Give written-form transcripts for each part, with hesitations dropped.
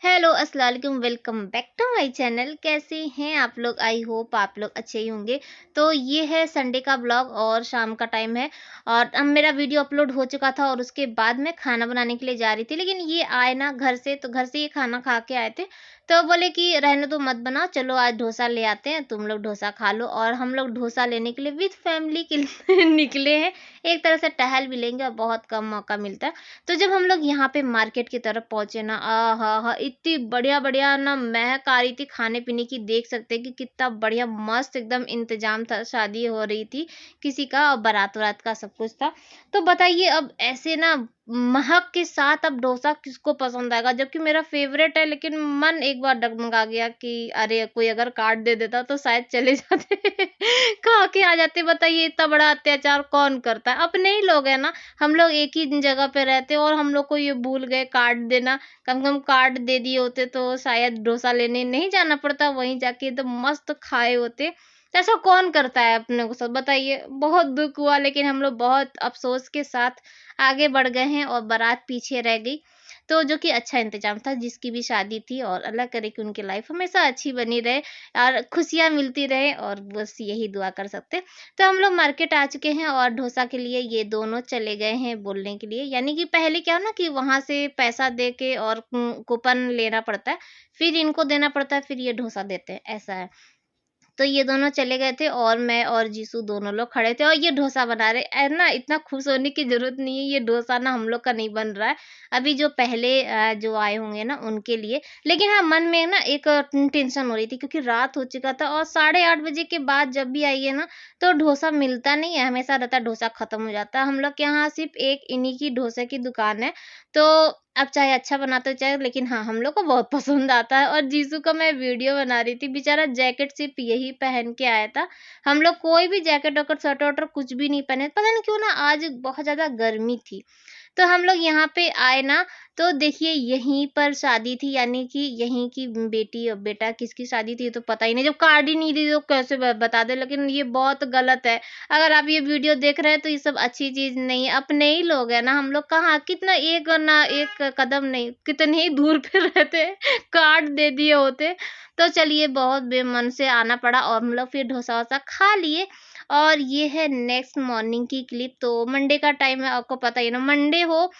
Hello अस्सलाम वालेकुम, welcome back to my channel. कैसे हैं आप लोग? आई होप आप लोग अच्छे ही होंगे। तो ये है संडे का ब्लॉग और शाम का टाइम है और अब मेरा वीडियो अपलोड हो चुका था और उसके बाद मैं खाना बनाने के लिए जा रही थी, लेकिन ये आए ना घर से, तो घर से ये खाना खा के आए थे। तो बोले कि रहने दो, मत बनाओ, चलो आज डोसा ले आते हैं, तुम लोग डोसा खा लो। और हम लोग डोसा लेने के लिए विद फैमिली के लिए निकले हैं। एक तरह से टहल भी लेंगे और बहुत कम मौका मिलता है। तो जब हम लोग यहाँ पे मार्केट की तरफ पहुंचे ना, आहा इतनी बढ़िया बढ़िया ना महक आ रही थी खाने पीने की। देख सकते हैं कि कितना बढ़िया मस्त एकदम इंतजाम था, शादी हो रही थी किसी का और बारात वारात का सब कुछ था। तो बताइए अब ऐसे ना महक के साथ अब डोसा किसको पसंद आएगा, जबकि मेरा फेवरेट है। लेकिन मन एक बार डगमगा गया कि अरे कोई अगर काट दे देता तो शायद चले जाते खा के आ जाते। बताइए इतना बड़ा अत्याचार कौन करता है? अपने ही लोग है ना। हम लोग एक ही जगह पे रहते और हम लोग को ये भूल गए काट देना। कम से कम कार्ड दे दिए होते तो शायद डोसा लेने नहीं जाना पड़ता, वहीं जाके एकदम मस्त खाए होते। तो ऐसा कौन करता है अपने को? सब बताइए। बहुत दुख हुआ, लेकिन हम लोग बहुत अफसोस के साथ आगे बढ़ गए हैं और बारात पीछे रह गई। तो जो कि अच्छा इंतजाम था, जिसकी भी शादी थी, और अल्लाह करे कि उनकी लाइफ हमेशा अच्छी बनी रहे और खुशियाँ मिलती रहे, और बस यही दुआ कर सकते हैं। तो हम लोग मार्केट आ चुके हैं और डोसा के लिए ये दोनों चले गए हैं बोलने के लिए। यानी कि पहले क्या हो ना कि वहाँ से पैसा दे के और कूपन लेना पड़ता है, फिर इनको देना पड़ता है, फिर ये डोसा देते हैं, ऐसा है। तो ये दोनों चले गए थे और मैं और जीसू दोनों लोग खड़े थे और ये डोसा बना रहे। ना इतना खुश होने की ज़रूरत नहीं है, ये डोसा ना हम लोग का नहीं बन रहा है। अभी जो पहले जो आए होंगे ना उनके लिए। लेकिन हाँ, मन में ना एक टेंशन हो रही थी क्योंकि रात हो चुका था और 8:30 बजे के बाद जब भी आइए ना तो डोसा मिलता नहीं है, हमेशा रहता है डोसा खत्म हो जाता है। हम लोग के यहाँ सिर्फ़ एक इन्हीं की डोसे की दुकान है। तो अब चाहे अच्छा बनाते हो चाहे, लेकिन हाँ, हम लोग को बहुत पसंद आता है। और जीसू का मैं वीडियो बना रही थी, बेचारा जैकेट सिर्फ़ यही पहन के आया था। हम लोग कोई भी जैकेट वैकेट, स्वेटर-वटर कुछ भी नहीं पहने। पता नहीं क्यों ना आज बहुत ज़्यादा गर्मी थी। तो हम लोग यहाँ पे आए ना, तो देखिए यहीं पर शादी थी, यानी कि यहीं की बेटी और बेटा किसकी शादी थी ये तो पता ही नहीं। जब कार्ड ही नहीं दी तो कैसे बता दे? लेकिन ये बहुत गलत है। अगर आप ये वीडियो देख रहे हैं तो ये सब अच्छी चीज़ नहीं है। अपने ही लोग हैं ना हम लोग, कहाँ कितना एक ना एक कदम नहीं, कितने ही दूर पे रहते, कार्ड दे दिए होते। तो चलिए बहुत बेमन से आना पड़ा और हम लोग फिर डोसा-वोसा खा लिए। और ये है नेक्स्ट मॉर्निंग की क्लिप। तो मंडे का टाइम है, आपको पता ही है ना, मंडे हो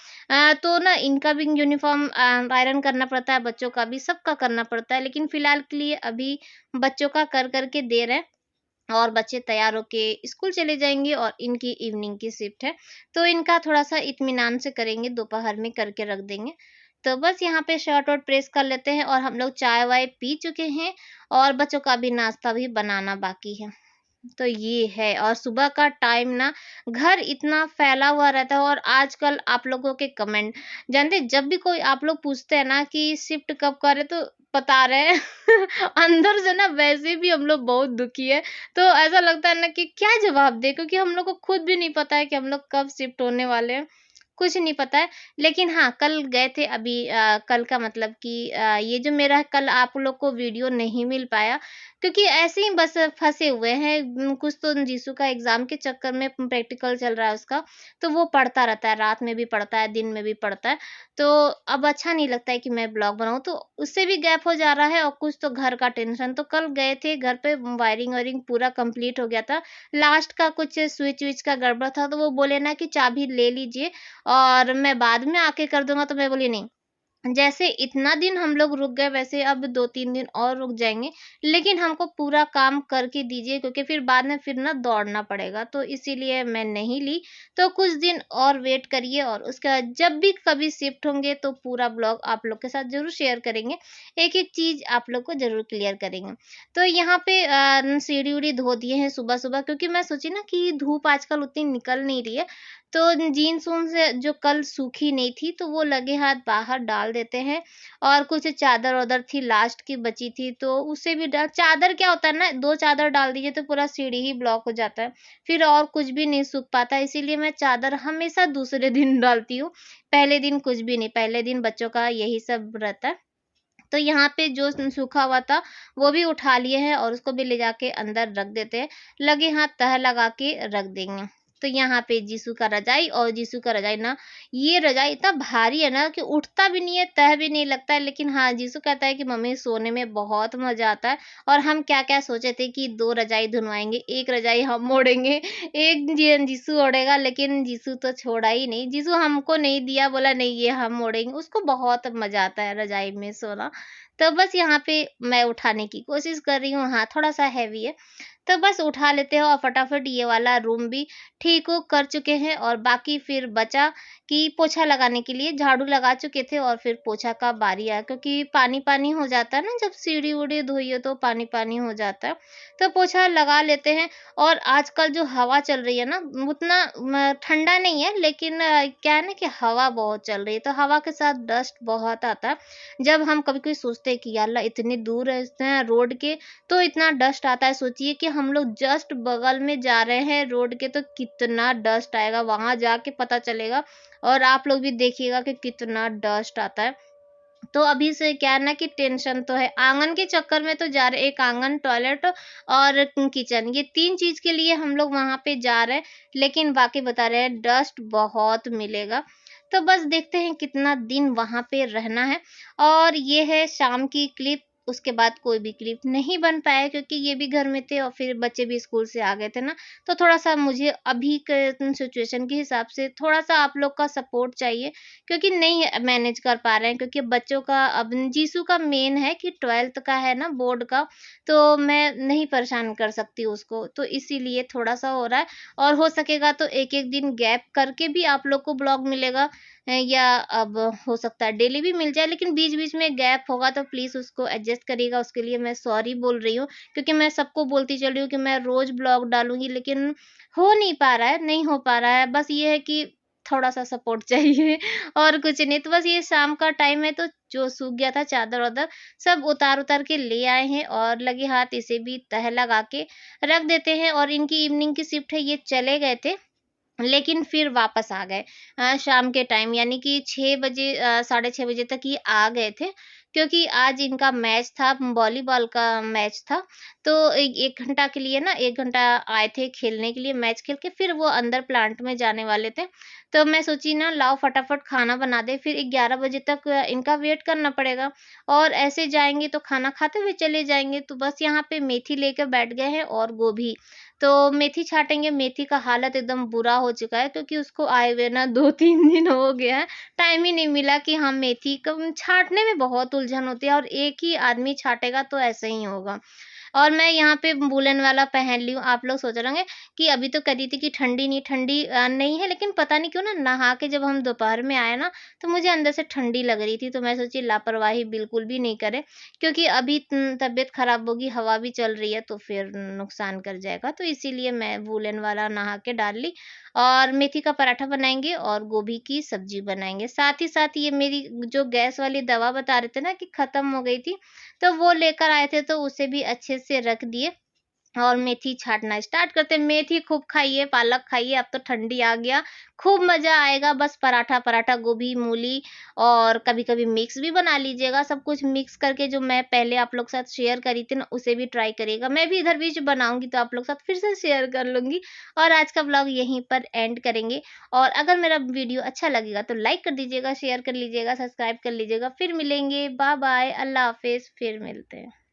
तो ना इनका भी यूनिफ़ॉर्म आयरन करना पड़ता है, बच्चों का भी, सबका करना पड़ता है। लेकिन फ़िलहाल के लिए अभी बच्चों का कर के दे रहे हैं और बच्चे तैयार होके स्कूल चले जाएँगे और इनकी इवनिंग की शिफ्ट है। तो इनका थोड़ा-सा इत्मीनान से करेंगे, दोपहर में करके रख देंगे। तो बस यहाँ पे शर्ट-वर्ट प्रेस कर लेते हैं और हम लोग चाय-वाय पी चुके हैं और बच्चों का भी नाश्ता भी बनाना बाकी है। तो ये है। और सुबह का टाइम ना घर इतना फैला हुआ रहता है। और आजकल आप लोगों के कमेंट जानते हैं, जब भी कोई आप लोग पूछते हैं ना कि शिफ्ट कब करे तो बता रहे हैं अंदर से ना वैसे भी हम लोग बहुत दुखी है। तो ऐसा लगता है ना कि क्या जवाब दे, क्योंकि हम लोग को खुद भी नहीं पता है कि हम लोग कब शिफ्ट होने वाले हैं, कुछ नहीं पता है। लेकिन हाँ, कल गए थे अभी कल का मतलब कि ये जो मेरा कल आप लोग को वीडियो नहीं मिल पाया क्योंकि ऐसे ही बस फँसे हुए हैं। कुछ तो जीसू का एग्ज़ाम के चक्कर में प्रैक्टिकल चल रहा है उसका, तो वो पढ़ता रहता है, रात में भी पढ़ता है, दिन में भी पढ़ता है। तो अब अच्छा नहीं लगता है कि मैं ब्लॉग बनाऊँ, तो उससे भी गैप हो जा रहा है और कुछ तो घर का टेंशन। तो कल गए थे घर पे, वायरिंग-वायरिंग पूरा कंप्लीट हो गया था। लास्ट का कुछ स्विच-विच का गड़बड़ था, तो वो बोले ना कि चाबी ले लीजिए और मैं बाद में आके कर दूँगा, तो मैं बोली नहीं। जैसे इतना दिन हम लोग रुक गए, वैसे अब 2-3 दिन और रुक जाएँगे, लेकिन हमको पूरा काम करके दीजिए क्योंकि फिर बाद में फिर ना दौड़ना पड़ेगा, तो इसीलिए मैं नहीं ली। तो कुछ दिन और वेट करिए और उसके बाद जब भी कभी शिफ्ट होंगे तो पूरा ब्लॉग आप लोग के साथ ज़रूर शेयर करेंगे। एक-एक चीज़ आप लोग को ज़रूर क्लियर करेंगे। तो यहाँ पे सीढ़ी-उढ़ी धो दिए हैं सुबह-सुबह, क्योंकि मैं सोची ना कि धूप आजकल उतनी निकल नहीं रही है, तो जीन्स-ऊन्स जो कल सूखी नहीं थी, तो वो लगे हाथ बाहर डाल देते हैं। और कुछ चादर-वादर थी लास्ट की बची थी, तो उसे भी डा चादर क्या होता है ना, 2 चादर डाल दीजिए तो पूरा सीढ़ी ही ब्लॉक हो जाता है। फिर और कुछ भी नहीं सूख पाता, इसीलिए मैं चादर हमेशा दूसरे दिन डालती हूँ। पहले दिन कुछ भी नहीं, पहले दिन बच्चों का यही सब रहता है। तो यहाँ पे जो सूखा हुआ था, वो भी उठा लिए हैं और उसको भी ले जाके अंदर रख देते हैं। लगे हाथ तह लगा के रख देंगे। तो यहाँ पे जीसू का रजाई, और जीसू का रजाई ना, ये रजाई इतना भारी है ना कि उठता भी नहीं है, तह भी नहीं लगता है। लेकिन हाँ, जीसू कहता है कि मम्मी सोने में बहुत मज़ा आता है। और हम क्या-क्या सोचे थे कि 2 रजाई धुलवाएँगे, 1 रजाई हम ओढ़ेंगे, एक जीसू ओढ़ेगा, लेकिन जीसू तो छोड़ा ही नहीं। जीसू हमको नहीं दिया, बोला नहीं ये हम ओढ़ेंगे। उसको बहुत मज़ा आता है रजाई में सोना। तो बस यहाँ पे मैं उठाने की कोशिश कर रही हूँ। हाँ, थोड़ा-सा हेवी है। तो बस उठा लेते हैं और फटाफट ये वाला रूम भी ठीक-उक कर चुके हैं, और बाकी फिर बचा कि पोछा लगाने के लिए झाड़ू लगा चुके थे, और फिर पोछा का बारी आया, क्योंकि पानी-पानी हो जाता है ना, जब सीढ़ी-उढ़ी धोइए तो पानी-पानी हो जाता है। तो पोछा लगा लेते हैं। और आजकल जो हवा चल रही है ना, उतना ठंडा नहीं है, लेकिन क्या है ना कि हवा बहुत चल रही है, तो हवा के साथ डस्ट बहुत आता है। जब हम कभी-कभी सोचते हैं कि या अल्लाह इतनी दूर रहते हैं रोड के, तो इतना डस्ट आता है। सोचिए कि हम लोग जस्ट बगल में जा रहे हैं रोड के, तो कितना डस्ट आएगा, वहां जाके पता चलेगा। और आप लोग भी देखिएगा कि कितना डस्ट आता है। तो अभी से क्या है ना कि टेंशन तो है, आंगन के चक्कर में तो जा रहे, एक आंगन, टॉयलेट और किचन, ये 3 चीज के लिए हम लोग वहां पे जा रहे हैं। लेकिन बाकी बता रहे हैं डस्ट बहुत मिलेगा। तो बस देखते हैं कितना दिन वहां पे रहना है। और ये है शाम की क्लिप। उसके बाद कोई भी क्लिप नहीं बन पाया, क्योंकि ये भी घर में थे और फिर बच्चे भी स्कूल से आ गए थे ना। तो थोड़ा सा मुझे अभी के सिचुएशन के हिसाब से थोड़ा सा आप लोग का सपोर्ट चाहिए, क्योंकि नहीं मैनेज कर पा रहे हैं। क्योंकि बच्चों का अब जीसू का मेन है कि 12th का है ना बोर्ड का, तो मैं नहीं परेशान कर सकती उसको, तो इसीलिए थोड़ा सा हो रहा है। और हो सकेगा तो एक एक दिन गैप करके भी आप लोग को ब्लॉग मिलेगा, या अब हो सकता है डेली भी मिल जाए, लेकिन बीच बीच में गैप होगा तो प्लीज उसको एडजस्ट करिएगा। उसके लिए मैं सॉरी बोल रही हूँ, क्योंकि मैं सबको बोलती चल रही हूँ कि मैं रोज ब्लॉग डालूंगी, लेकिन हो नहीं पा रहा है, नहीं हो पा रहा है। बस ये है कि थोड़ा-सा सपोर्ट चाहिए और कुछ नहीं। तो बस ये शाम का टाइम है, तो जो सूख गया था चादर-वादर सब उतार-उतार के ले आए हैं, और लगे हाथ इसे भी तह लगा के रख देते हैं। और इनकी इवनिंग की शिफ्ट है, ये चले गए थे। लेकिन फिर वापस आ गए शाम के टाइम, यानी कि 6 बजे, साढ़े 6 बजे तक ये आ गए थे, क्योंकि आज इनका मैच था, वॉलीबॉल का मैच था। तो 1 घंटा के लिए ना, 1 घंटा आए थे खेलने के लिए, मैच खेल के फिर वो अंदर प्लांट में जाने वाले थे। तो मैं सोची ना लाओ फटाफट खाना बना दें, फिर 11 बजे तक इनका वेट करना पड़ेगा, और ऐसे जाएँगे तो खाना खाते हुए चले जाएँगे। तो बस यहाँ पे मेथी लेकर बैठ गए हैं, और गोभी। तो मेथी छाटेंगे, मेथी का हालत एकदम बुरा हो चुका है, क्योंकि उसको आए हुए ना 2-3 दिन हो गया है। टाइम ही नहीं मिला कि हम मेथी को छाटने में बहुत उलझन होती है, और एक ही आदमी छाटेगा तो ऐसे ही होगा। और मैं यहाँ पे वूलन वाला पहन ली हूँ। आप लोग सोच रहे होंगे कि अभी तो कह रही थी कि ठंडी नहीं, ठंडी नहीं है, लेकिन पता नहीं क्यों ना नहा के जब हम दोपहर में आए ना, तो मुझे अंदर से ठंडी लग रही थी। तो मैं सोची लापरवाही बिल्कुल भी नहीं करें, क्योंकि अभी तबीयत खराब होगी, हवा भी चल रही है तो फिर नुकसान कर जाएगा। तो इसीलिए मैं वूलन वाला नहा के डाल ली, और मेथी का पराठा बनाएँगे और गोभी की सब्जी बनाएँगे। साथ ही साथ ये मेरी जो गैस वाली दवा बता रहे थे ना कि खत्म हो गई थी, तो वो लेकर आए थे, तो उसे भी अच्छे से रख दिए, और मेथी छाटना स्टार्ट करते हैं। मेथी खूब खाइए, पालक खाइए, अब तो ठंडी आ गया, खूब मज़ा आएगा। बस पराठा पराठा, गोभी, मूली, और कभी-कभी मिक्स भी बना लीजिएगा। सब कुछ मिक्स करके जो मैं पहले आप लोग के साथ शेयर करी थी ना, उसे भी ट्राई करिएगा। मैं भी इधर बीच बनाऊँगी तो आप लोग के साथ फिर से शेयर कर लूँगी। और आज का व्लॉग यहीं पर एंड करेंगे। और अगर मेरा वीडियो अच्छा लगेगा तो लाइक कर दीजिएगा, शेयर कर लीजिएगा, सब्सक्राइब कर लीजिएगा। फिर मिलेंगे, बाय बाय, अल्लाह हाफ़िज़, फिर मिलते हैं।